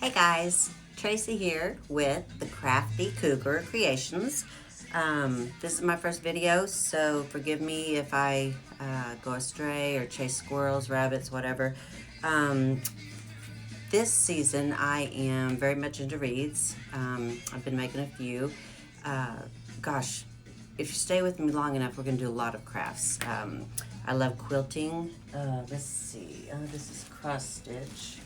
Hey guys, Tracy here with the Crafty Cougar Creations. This is my first video, so forgive me if I go astray or chase squirrels, rabbits, whatever. This season I am very much into wreaths. I've been making a few. Gosh, if you stay with me long enough, we're going to do a lot of crafts. I love quilting. Let's see, this is cross stitch.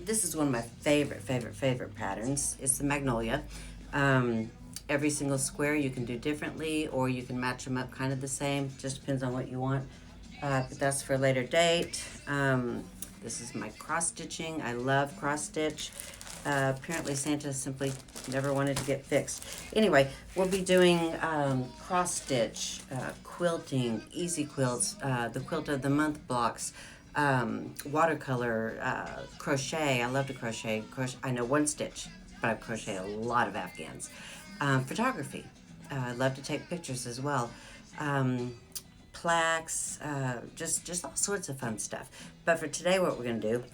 This is one of my favorite patterns. It's the magnolia. Every single square you can do differently, or you can match them up kind of the same. Just depends on what you want. But that's for a later date. This is my cross stitching. I love cross stitch. Apparently Santa simply never wanted to get fixed. Anyway, we'll be doing cross stitch, quilting, easy quilts, the quilt of the month blocks, watercolor, crochet. I love to crochet. I know one stitch, but I crochet a lot of Afghans. Photography. I love to take pictures as well. Plaques, just all sorts of fun stuff. But for today, what we're going to do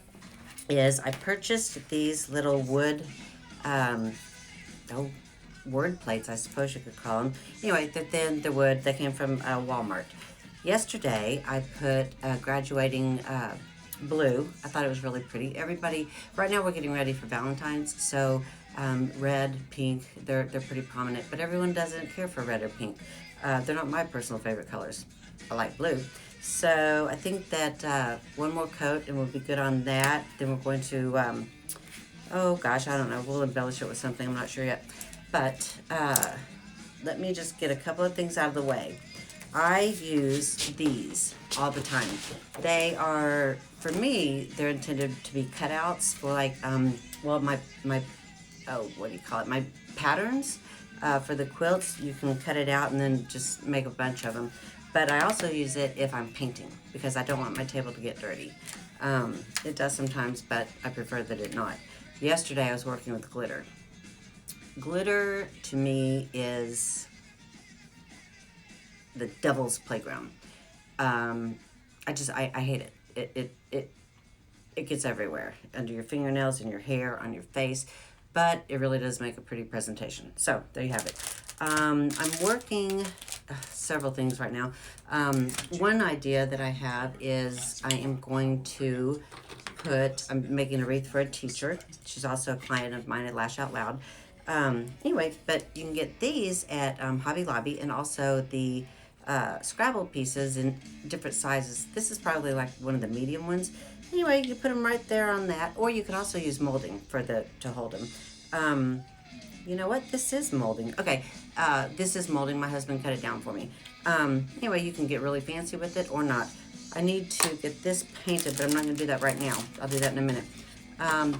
is I purchased these little wood, word plates, I suppose you could call them. Anyway, they're thin, they're wood. They came from Walmart. Yesterday, I put graduating blue. I thought it was really pretty. Everybody, right now we're getting ready for Valentine's, so red, pink, they're pretty prominent, but everyone doesn't care for red or pink. They're not my personal favorite colors. I like blue. So I think that one more coat and we'll be good on that. Then we're going to, oh gosh, I don't know. We'll embellish it with something. I'm not sure yet. But let me just get a couple of things out of the way. I use these all the time. They are, for me, they're intended to be cutouts for like, well, my what do you call it? My patterns for the quilts. You can cut it out and then just make a bunch of them. But I also use it if I'm painting because I don't want my table to get dirty. It does sometimes, but I prefer that it not. Yesterday I was working with glitter. Glitter to me is the devil's playground. I hate it. It gets everywhere, under your fingernails, in your hair, on your face, but it really does make a pretty presentation. So there you have it. I'm working several things right now. One idea that I have is I am going to I'm making a wreath for a teacher. She's also a client of mine at Lash Out Loud. Anyway, but you can get these at Hobby Lobby, and also the Scrabble pieces in different sizes. This is probably like one of the medium ones. Anyway, you put them right there on that, or you can also use molding to hold them. You know what? This is molding. Okay, this is molding. My husband cut it down for me. Anyway, you can get really fancy with it or not. I need to get this painted, but I'm not going to do that right now. I'll do that in a minute.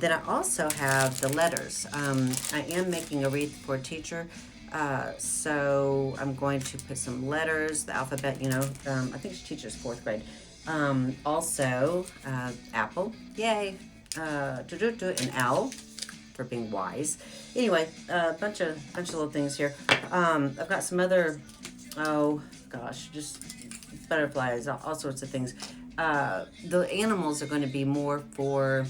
Then I also have the letters. I am making a wreath for a teacher, so I'm going to put some letters, the alphabet, you know. I think she teaches 4th grade. Also, apple, yay, an L for being wise. Anyway, a bunch of little things here. I've got some other, oh gosh, just butterflies, all sorts of things. The animals are going to be more for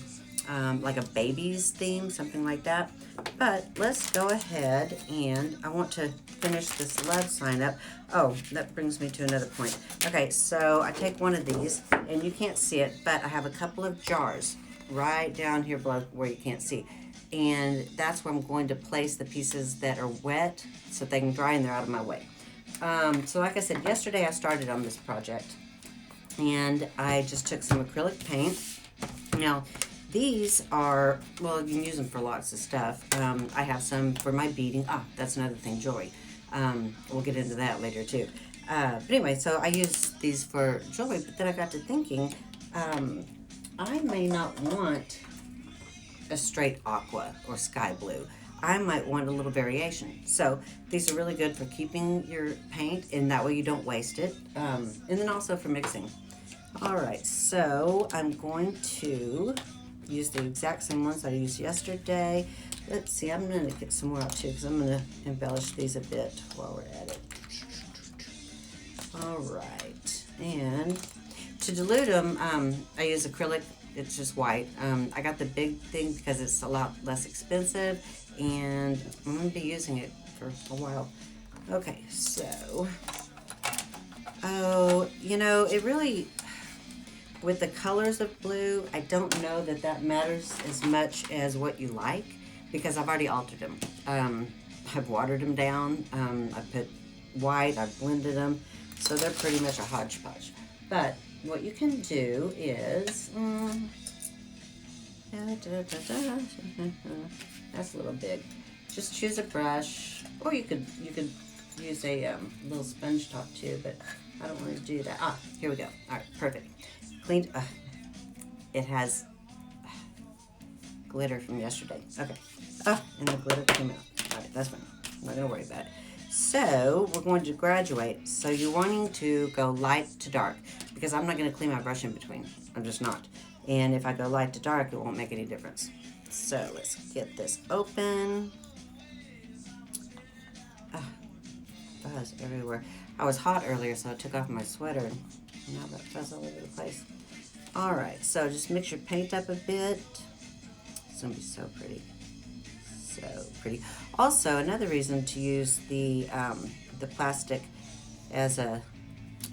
like a baby's theme, something like that. But let's go ahead, and I want to finish this love sign up. Oh, that brings me to another point. Okay, so I take one of these, and you can't see it, but I have a couple of jars right down here below where you can't see. And that's where I'm going to place the pieces that are wet so they can dry and they're out of my way. So like I said, yesterday I started on this project, and I just took some acrylic paint. Now, these are, well, you can use them for lots of stuff. I have some for my beading. That's another thing, jewelry. We'll get into that later too. But anyway, so I use these for jewelry, but then I got to thinking, I may not want a straight aqua or sky blue. I might want a little variation. So these are really good for keeping your paint, and that way you don't waste it. And then also for mixing. All right, so I'm going to use the exact same ones I used yesterday. Let's see, I'm gonna get some more out too, because I'm gonna embellish these a bit while we're at it. All right, and to dilute them, I use acrylic It's just white. I got the big thing because it's a lot less expensive, and I'm going to be using it for a while. Okay, so, oh, you know, it really, with the colors of blue, I don't know that that matters as much as what you like, because I've already altered them. I've watered them down. I put white, I've blended them, so they're pretty much a hodgepodge. But what you can do is, that's a little big. Just choose a brush, or you could use a little sponge top too, but I don't want to do that. Ah, here we go. All right, perfect. Cleaned. It has glitter from yesterday. Okay. And the glitter came out. All right, that's fine. I'm not gonna worry about it. So we're going to graduate. So you're wanting to go light to dark, because I'm not going to clean my brush in between. I'm just not. And if I go light to dark, it won't make any difference. So let's get this open. Fuzz everywhere. I was hot earlier, so I took off my sweater, and now that fuzz all over the place. All right, so just mix your paint up a bit. It's gonna be so pretty. So pretty. Also, another reason to use the plastic as a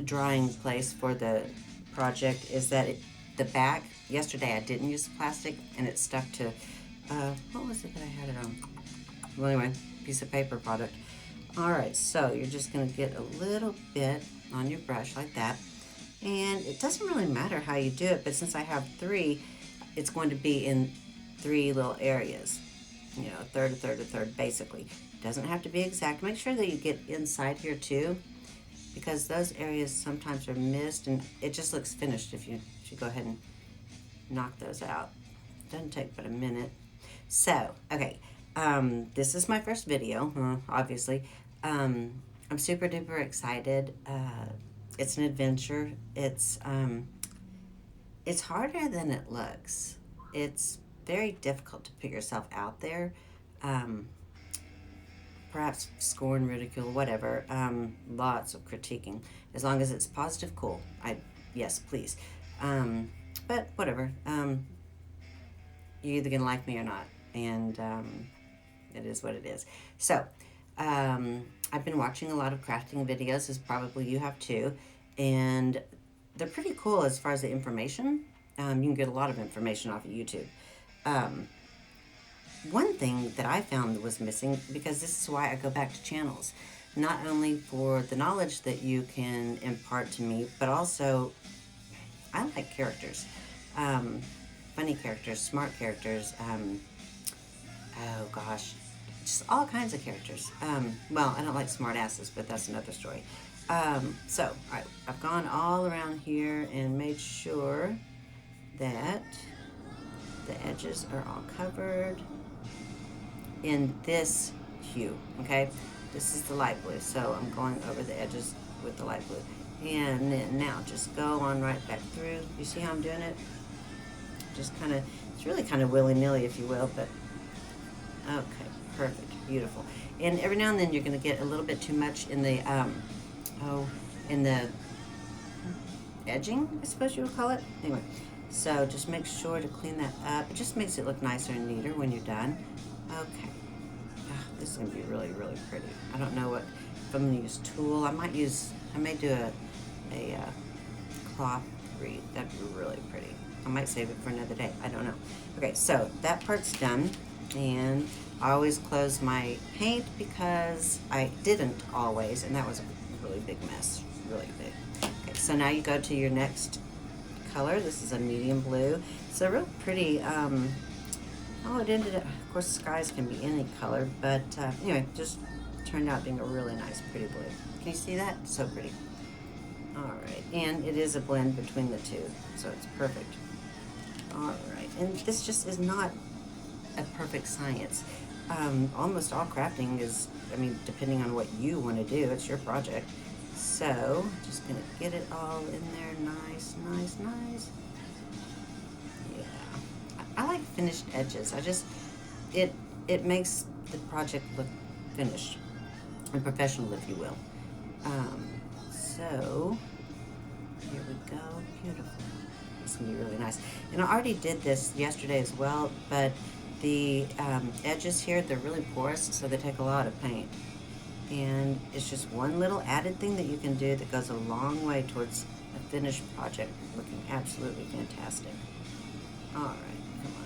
drying place for the project is that the back, yesterday I didn't use the plastic and it stuck to, what was it that I had it on? Well, anyway, piece of paper product. All right, so you're just gonna get a little bit on your brush like that. And it doesn't really matter how you do it, but since I have 3, it's going to be in 3 little areas. You know, a third, a third, a third, basically. Doesn't have to be exact. Make sure that you get inside here too, because those areas sometimes are missed, and it just looks finished if you go ahead and knock those out. Doesn't take but a minute. So, okay, this is my first video, obviously. I'm super duper excited. It's an adventure. It's harder than it looks. It's very difficult to put yourself out there. Perhaps scorn, ridicule, whatever. Lots of critiquing. As long as it's positive, cool. Yes, please. But whatever. You're either gonna like me or not, and it is what it is. So, I've been watching a lot of crafting videos, as probably you have too, and they're pretty cool as far as the information. You can get a lot of information off of YouTube. One thing that I found was missing, because this is why I go back to channels, not only for the knowledge that you can impart to me, but also I like characters, funny characters, smart characters, oh gosh, just all kinds of characters. Well, I don't like smart asses, but that's another story. So, all right, I've gone all around here and made sure that the edges are all covered in this hue, okay? This is the light blue, so I'm going over the edges with the light blue. And then now just go on right back through. You see how I'm doing it? Just kind of, it's really kind of willy-nilly, if you will, but okay, perfect, beautiful. And every now and then you're gonna get a little bit too much in the, in the edging, I suppose you would call it. Anyway. So just make sure to clean that up. It just makes it look nicer and neater when you're done. Okay. This is going to be really, really pretty. I don't know if I'm going to use tulle. I may do a cloth wreath. That'd be really pretty. I might save it for another day. I don't know. Okay, so that part's done. And I always close my paint, because I didn't always, and that was a really big mess. Really big. Okay, so now you go to your next color. This is a medium blue. It's a real pretty, it ended up, of course, skies can be any color, but anyway, just turned out being a really nice, pretty blue. Can you see that? So pretty. All right, and it is a blend between the two, so it's perfect. All right, and this just is not a perfect science. Almost all crafting is, depending on what you want to do, it's your project. So, just gonna get it all in there, nice, nice, nice. Yeah, I like finished edges. It makes the project look finished and professional, if you will. So, here we go, beautiful. It's going to be really nice. And I already did this yesterday as well, but the edges here, they're really porous, so they take a lot of paint. And it's just one little added thing that you can do that goes a long way towards a finished project looking absolutely fantastic. All right, come on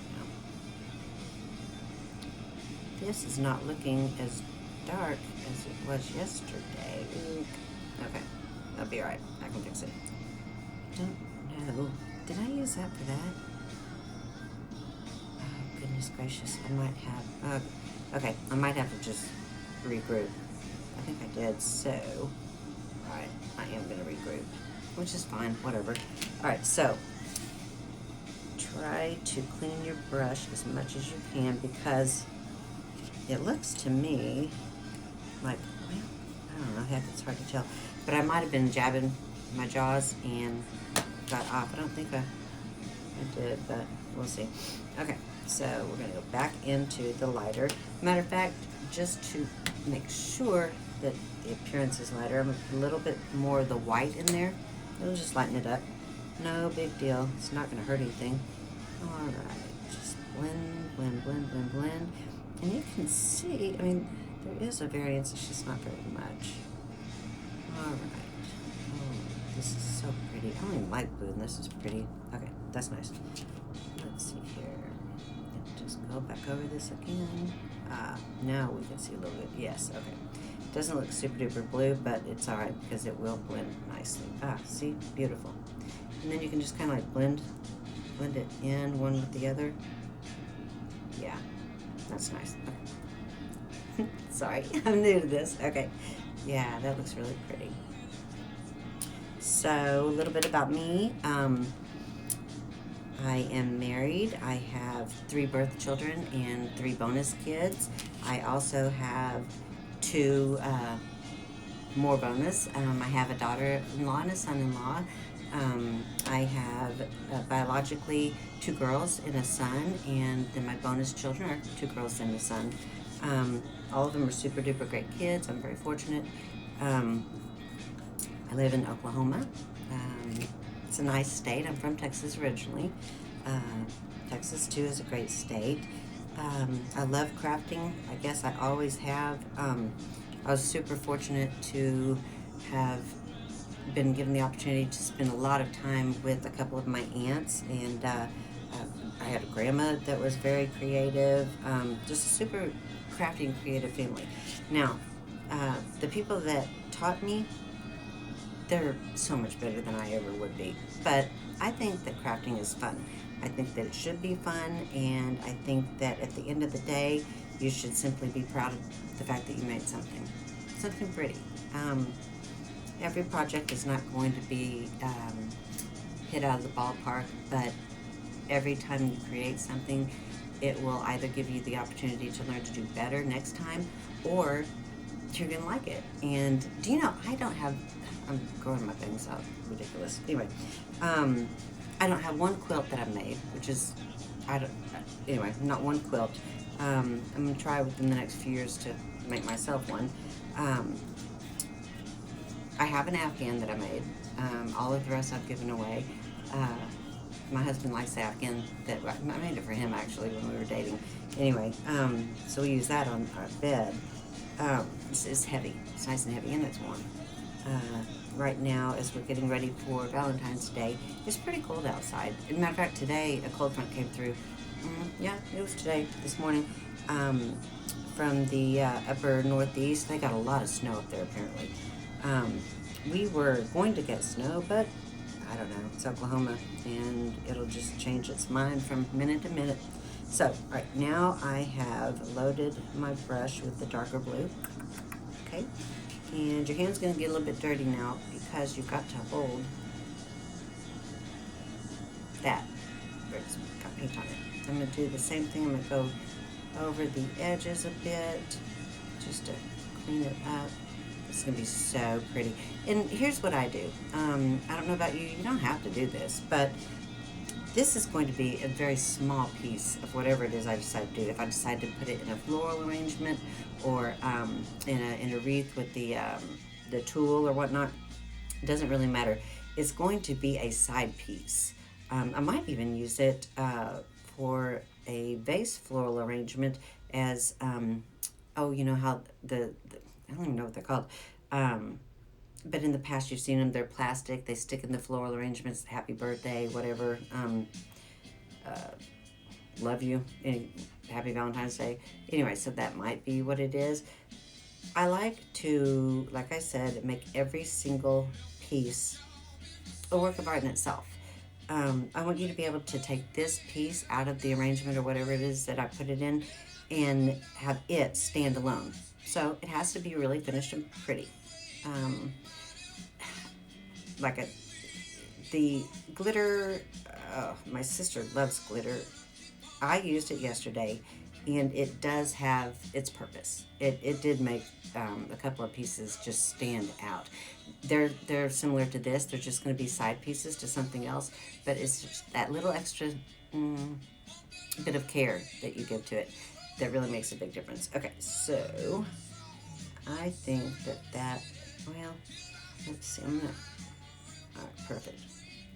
now. This is not looking as dark as it was yesterday. Okay, that'll be all right. I can fix it. Don't know. Did I use that for that? Oh, goodness gracious. I might have... okay, I might have to just regroup. I think I did, so... Alright, I am going to regroup, which is fine, whatever. Alright, so... Try to clean your brush as much as you can, because it looks to me like... Well, I don't know, heck, it's hard to tell. But I might have been jabbing my jaws and got off. I don't think I did, but we'll see. Okay, so we're going to go back into the lighter. Matter of fact, just to make sure that the appearance is lighter, I'm a little bit more of the white in there. It'll just lighten it up. No big deal. It's not going to hurt anything. All right, just blend, blend, blend, blend, blend. And you can see, I mean, there is a variance. It's just not very much. All right. Oh, this is so pretty. I don't even like blue, and this is pretty. Okay, that's nice. Let's see here. Just go back over this again. Now we can see a little bit. Yes, okay. Doesn't look super duper blue, but it's all right because it will blend nicely. See? Beautiful. And then you can just kind of like blend it in one with the other. Yeah, that's nice. Okay. Sorry, I'm new to this. Okay. Yeah, that looks really pretty. So, a little bit about me. I am married. I have 3 birth children and 3 bonus kids. I also have 2 more bonus. I have a daughter-in-law and a son-in-law. I have biologically 2 girls and a son, and then my bonus children are 2 girls and a son. All of them are super duper great kids. I'm very fortunate. I live in Oklahoma. It's a nice state. I'm from Texas originally. Texas too is a great state. I love crafting. I guess I always have. I was super fortunate to have been given the opportunity to spend a lot of time with a couple of my aunts, and I had a grandma that was very creative. Just a super crafty and creative family. Now, the people that taught me, they're so much better than I ever would be. But I think that crafting is fun. I think that it should be fun, and I think that at the end of the day, you should simply be proud of the fact that you made something pretty. Every project is not going to be hit out of the ballpark, but every time you create something, it will either give you the opportunity to learn to do better next time, or you're gonna like it. And do you know, I'm growing my things out, ridiculous. Anyway, I don't have one quilt that I've made, which is, anyway, not one quilt. I'm gonna try within the next few years to make myself one. I have an Afghan that I made. All of the rest I've given away. My husband likes the Afghan that I made it for him actually when we were dating. Anyway, so we use that on our bed. It's heavy. It's nice and heavy, and it's warm. Right now, as we're getting ready for Valentine's Day, it's pretty cold outside. As a matter of fact, today a cold front came through. Yeah, it was today, this morning, from the upper northeast. They got a lot of snow up there apparently. We were going to get snow, but I don't know, it's Oklahoma, and it'll just change its mind from minute to minute. So, right now I have loaded my brush with the darker blue, okay? And your hand's gonna get a little bit dirty now because you've got to hold that where it's got paint on it. I'm gonna do the same thing. I'm gonna go over the edges a bit just to clean it up. It's gonna be so pretty. And here's what I do. I don't know about you, you don't have to do this, but this is going to be a very small piece of whatever it is I decide to do. If I decide to put it in a floral arrangement or in a wreath with the tulle or whatnot, it doesn't really matter. It's going to be a side piece. I might even use it for a vase floral arrangement as, oh, you know how I don't even know what they're called. But in the past you've seen them, they're plastic, they stick in the floral arrangements, happy birthday, whatever, uh, love you, happy Valentine's Day. Anyway, so that might be what it is. I like to, like I said, make every single piece a work of art in itself. I want you to be able to take this piece out of the arrangement or whatever it is that I put it in and have it stand alone. So it has to be really finished and pretty. Um, like a, the glitter, my sister loves glitter. I used it yesterday and it does have its purpose. It did make a couple of pieces just stand out. They're similar to this. They're just going to be side pieces to something else, but it's just that little extra bit of care that you give to it that really makes a big difference. Okay, so I think that well, let's see. All right, perfect.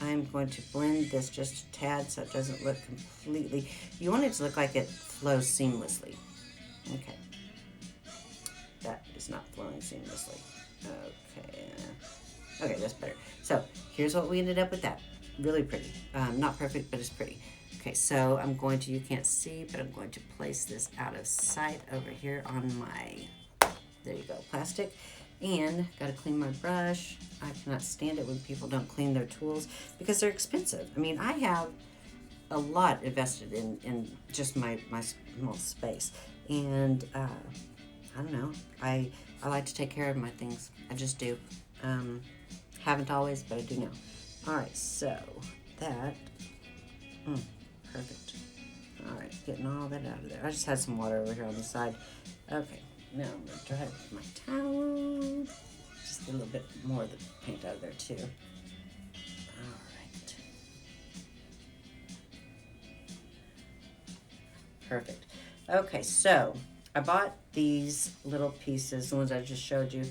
I'm going to blend this just a tad so it doesn't look completely. You want it to look like it flows seamlessly. Okay. That is not flowing seamlessly. Okay. Okay, that's better. So here's what we ended up with that. Really pretty. Not perfect, but it's pretty. Okay, so I'm going to, you can't see, but I'm going to place this out of sight over here on my, there you go, plastic. And gotta clean my brush. I cannot stand it when people don't clean their tools because they're expensive. I mean, I have a lot invested in just my small space. And I don't know, I like to take care of my things. I just do. Haven't always, but I do now. All right, so that, perfect. All right, getting all that out of there. I just had some water over here on the side. Okay, now I'm gonna dry it with my towel. Just get a little bit more of the paint out of there too. All right. Perfect. Okay, so I bought these little pieces, the ones I just showed you,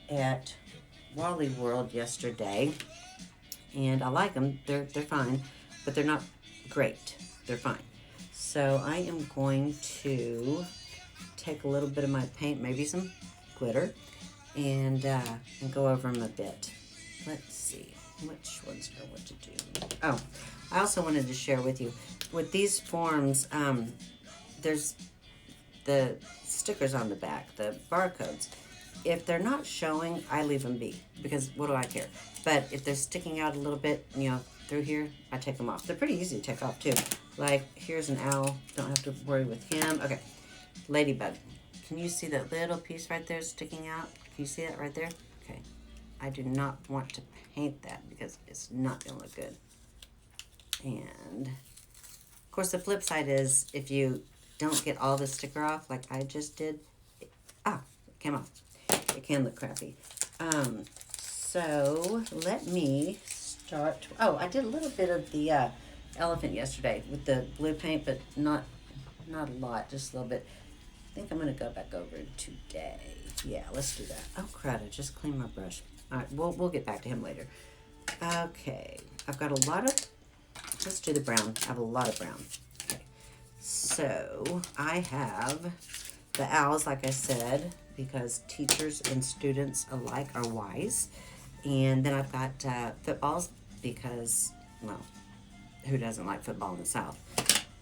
at Wally World yesterday, and I like them. They're fine, but they're not great. They're fine. So I am going to take a little bit of my paint, maybe some glitter, and go over them a bit. Let's see which ones know what to do. Oh, I also wanted to share with you with these forms. There's the stickers on the back, the barcodes. If they're not showing, I leave them be because what do I care? But if they're sticking out a little bit, you know, through here, I take them off. They're pretty easy to take off too. Like here's an owl, don't have to worry with him. Okay, ladybug. Can you see that little piece right there sticking out? Can you see that right there? Okay, I do not want to paint that because it's not gonna look good. And of course the flip side is if you don't get all the sticker off like I just did, it came off. It can look crappy. So let me start. Oh, I did a little bit of the elephant yesterday with the blue paint, but not a lot, just a little bit. I think I'm gonna go back over it today. Yeah, let's do that. Oh crud, I just cleaned my brush. All right, we'll get back to him later. Okay, I've got a lot of, let's do the brown. I have a lot of brown. Okay, so I have the owls, like I said, because teachers and students alike are wise. And then I've got footballs because, well, who doesn't like football in the South?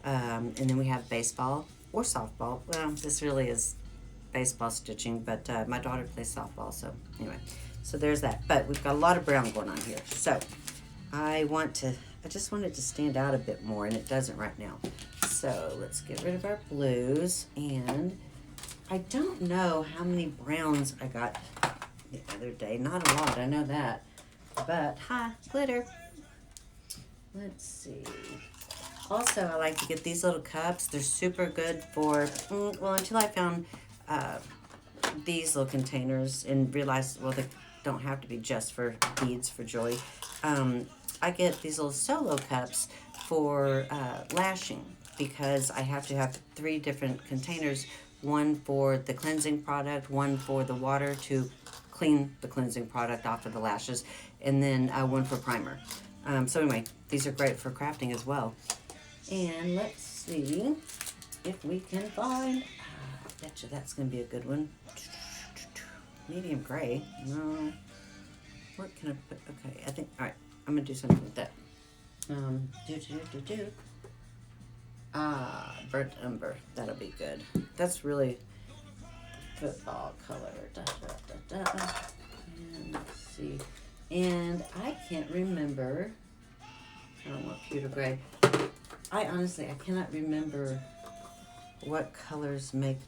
And then we have baseball or softball. Well, this really is baseball stitching, but my daughter plays softball, so anyway. So there's that. But we've got a lot of brown going on here. So I just want it to stand out a bit more, and it doesn't right now. So let's get rid of our blues. And I don't know how many browns I got the other day. Not a lot, I know that. But, glitter. Let's see. Also, I like to get these little cups. They're super good for, well, until I found these little containers and realized, well, they don't have to be just for beads for joy. I get these little solo cups for lashing because I have to have 3 different containers, one for the cleansing product, one for the water to clean the cleansing product off of the lashes, and then one for primer. So anyway, these are great for crafting as well. And let's see if we can find, I bet you that's going to be a good one. Medium gray. No. What can I put? Okay, I think, all right, I'm going to do something with that. Burnt umber. That'll be good. That's really football color. And let's see. And I can't remember. I don't want pewter gray. I cannot remember what colors make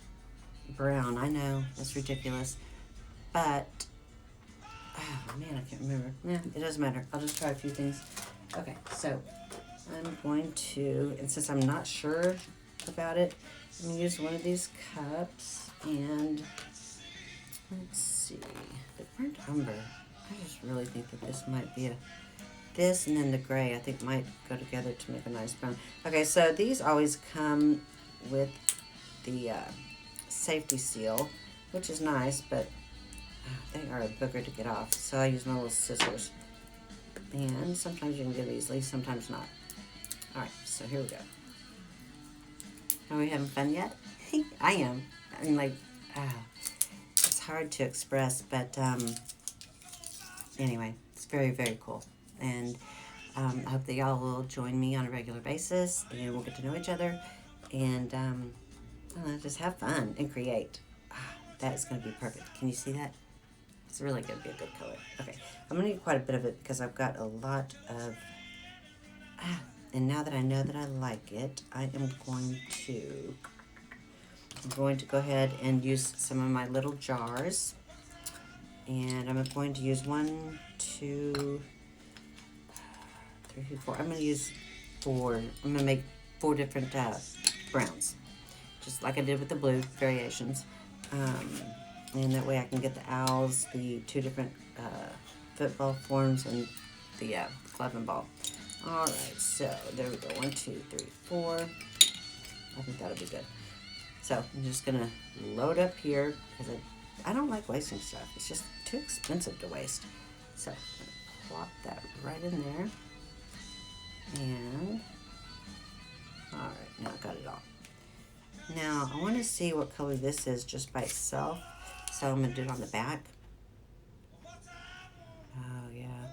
brown. I know, that's ridiculous. But, oh man, I can't remember. Yeah, it doesn't matter. I'll just try a few things. Okay, so I'm going to, and since I'm not sure about it, I'm going to use one of these cups. And let's see, the burnt umber. I just really think that this might be this and then the gray I think might go together to make a nice brown. Okay, so these always come with the safety seal, which is nice, but they are a booger to get off. So I use my little scissors. And sometimes you can get it easily, sometimes not. Alright, so here we go. Are we having fun yet? I am. I mean, like, it's hard to express, but anyway, it's very, very cool. And I hope that y'all will join me on a regular basis, and we'll get to know each other, and just have fun and create. That is going to be perfect. Can you see that? It's really going to be a good color. Okay, I'm going to need quite a bit of it because I've got a lot of... and now that I know that I like it, I'm going to go ahead and use some of my little jars. And I'm going to use 1, 2, 3, 4. I'm going to use 4. I'm going to make 4 different browns, just like I did with the blue variations. And that way I can get the owls, the 2 different football forms, and the club and ball. All right, so there we go. 1, 2, 3, 4. I think that'll be good. So I'm just going to load up here because I don't like wasting stuff. It's just too expensive to waste. So I'm going to plop that right in there. And, all right, now I got it all. Now, I want to see what color this is just by itself. So I'm going to do it on the back. Oh, yeah.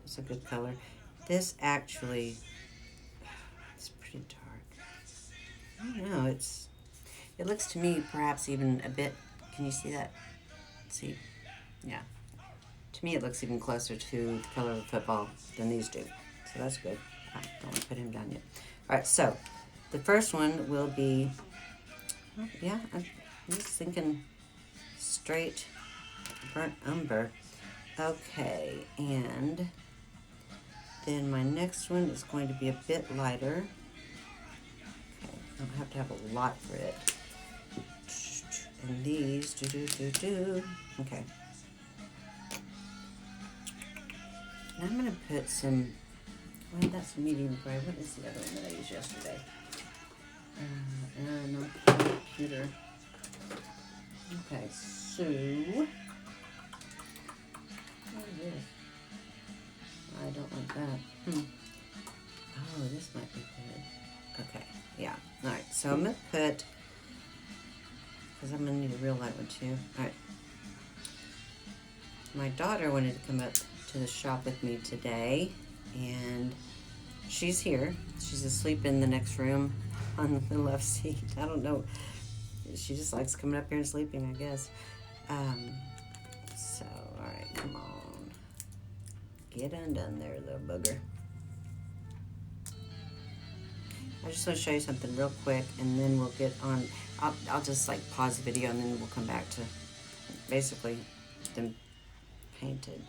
It's a good color. This actually, it's pretty dark. I don't know, it looks to me perhaps even a bit, can you see that? See? Yeah. To me it looks even closer to the color of football than these do. So that's good. I don't want to put him down yet. Alright, so the first one will be, yeah, I'm just thinking straight burnt umber. Okay, and then my next one is going to be a bit lighter. Okay, I don't have to have a lot for it. And these, okay. And I'm going to put some, well, that's medium gray. What is the other one that I used yesterday? No, computer. Okay, so, what is this? I don't like that. Oh, this might be good. Okay, yeah. Alright, so I'm going to put, because I'm going to need a real light one too. Alright. My daughter wanted to come up to the shop with me today, and she's here. She's asleep in the next room on the left seat. I don't know. She just likes coming up here and sleeping, I guess. So, alright, come on. Get undone there, little booger. I just want to show you something real quick, and then we'll get on. I'll just like pause the video, and then we'll come back to basically them painted.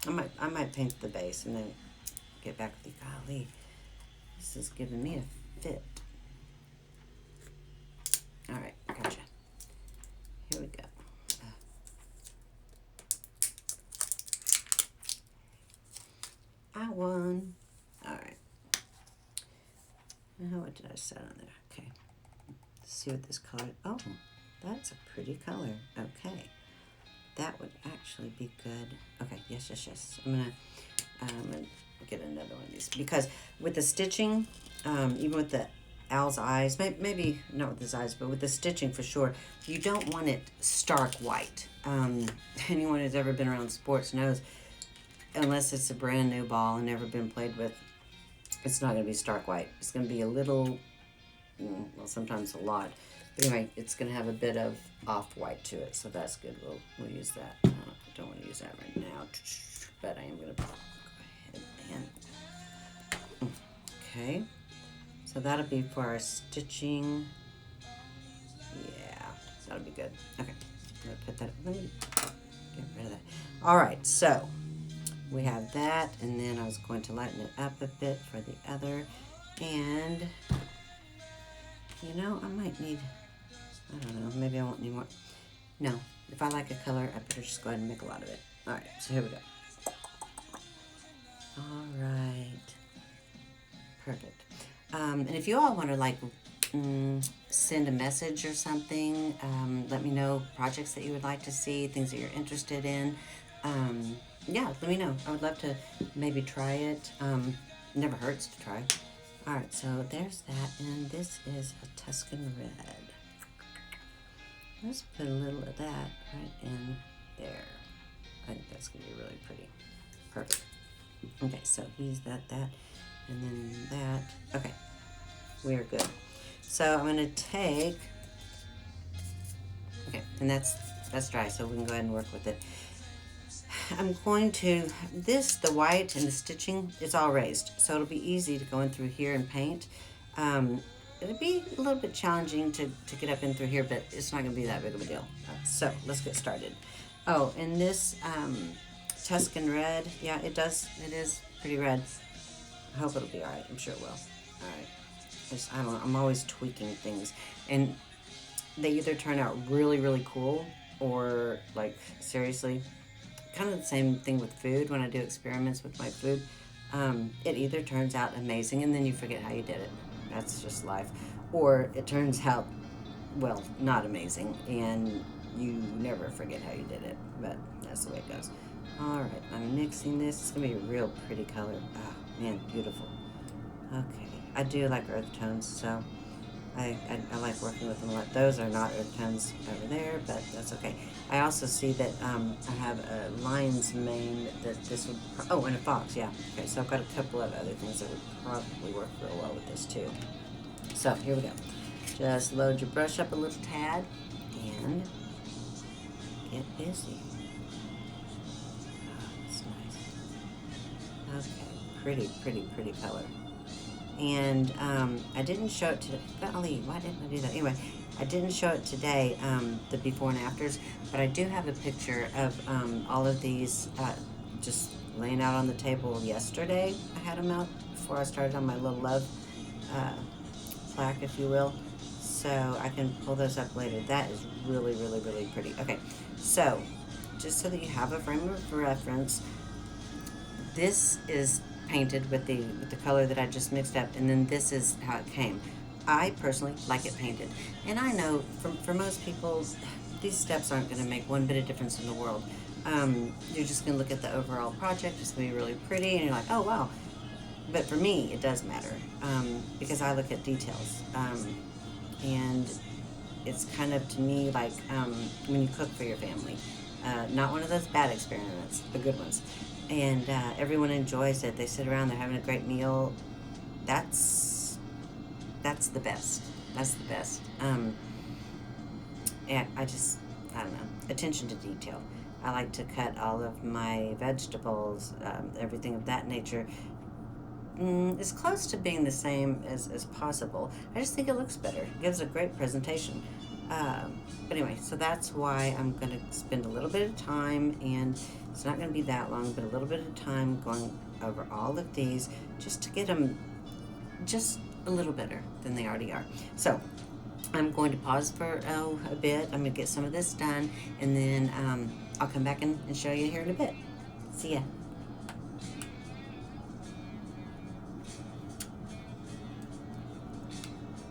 I might paint the base, and then get back to the golly. This is giving me a fit. All right, gotcha. Here we go. I won. All right. Now, what did I set on there? Okay. Let's see what this color. Oh, that's a pretty color. Okay. that would actually be good. Okay, yes. I'm gonna get another one of these because with the stitching, even with the owl's eyes, maybe not with his eyes, but with the stitching for sure, you don't want it stark white. Anyone who's ever been around sports knows, unless it's a brand new ball and never been played with, it's not going to be stark white. It's going to be a little, well, sometimes a lot. But anyway, it's going to have a bit of off-white to it, so that's good. We'll use that. I don't want to use that right now, but I am going to go ahead and... Okay. So that'll be for our stitching. Yeah, that'll be good. Okay, I'm gonna put that, let me get rid of that. All right, so we have that, and then I was going to lighten it up a bit for the other, and you know, I might need, I don't know, maybe I won't need more. No, if I like a color, I better just go ahead and make a lot of it. All right, so here we go. All right, perfect. And if you all want to like send a message or something, let me know projects that you would like to see, things that you're interested in. Yeah, let me know. I would love to maybe try it. Never hurts to try. All right, so there's that, and this is a Tuscan red. Let's put a little of that right in there. I think that's gonna be really pretty. Perfect. Okay, so he's that, and then that. Okay, we are good. So I'm gonna take, okay, and that's dry, so we can go ahead and work with it. I'm going to, the white and the stitching, it's all raised, so it'll be easy to go in through here and paint. It'll be a little bit challenging to get up in through here, but it's not gonna be that big of a deal. So let's get started. Oh, and this Tuscan red, yeah, it is pretty red. I hope it'll be all right. I'm sure it will. All right. I don't know. I'm always tweaking things, and they either turn out really, really cool, or like seriously, kind of the same thing with food. When I do experiments with my food, it either turns out amazing, and then you forget how you did it. That's just life. Or it turns out, well, not amazing, and you never forget how you did it. But that's the way it goes. All right. I'm mixing this. It's gonna be a real pretty color. Oh, man, beautiful. Okay, I do like earth tones, so I like working with them a lot. Those are not earth tones over there, but that's okay. I also see that I have a lion's mane that this would, oh, and a fox, yeah. Okay, so I've got a couple of other things that would probably work real well with this too. So here we go. Just load your brush up a little tad and get busy. Okay, pretty color. And I didn't show it today. Golly, why didn't I do that? Anyway, I didn't show it today, the before and afters, but I do have a picture of all of these just laying out on the table yesterday. I had them out before I started on my little love plaque, if you will. So I can pull those up later. That is really pretty. Okay, so just so that you have a frame of reference, this is painted with the color that I just mixed up, and then this is how it came. I personally like it painted, and I know for most people these steps aren't going to make one bit of difference in the world. You're just going to look at the overall project, it's going to be really pretty, and you're like, oh wow. But for me it does matter, because I look at details, and it's kind of, to me, like when you cook for your family, not one of those bad experiments, the good ones. And everyone enjoys it. They sit around, they're having a great meal. That's the best. That's the best. And I don't know, attention to detail. I like to cut all of my vegetables, everything of that nature, as close to being the same as possible. I just think it looks better. It gives a great presentation. But anyway, so that's why I'm going to spend a little bit of time, and it's not going to be that long, but a little bit of time going over all of these just to get them just a little better than they already are. So I'm going to pause for a bit. I'm going to get some of this done, and then I'll come back and show you here in a bit. See ya.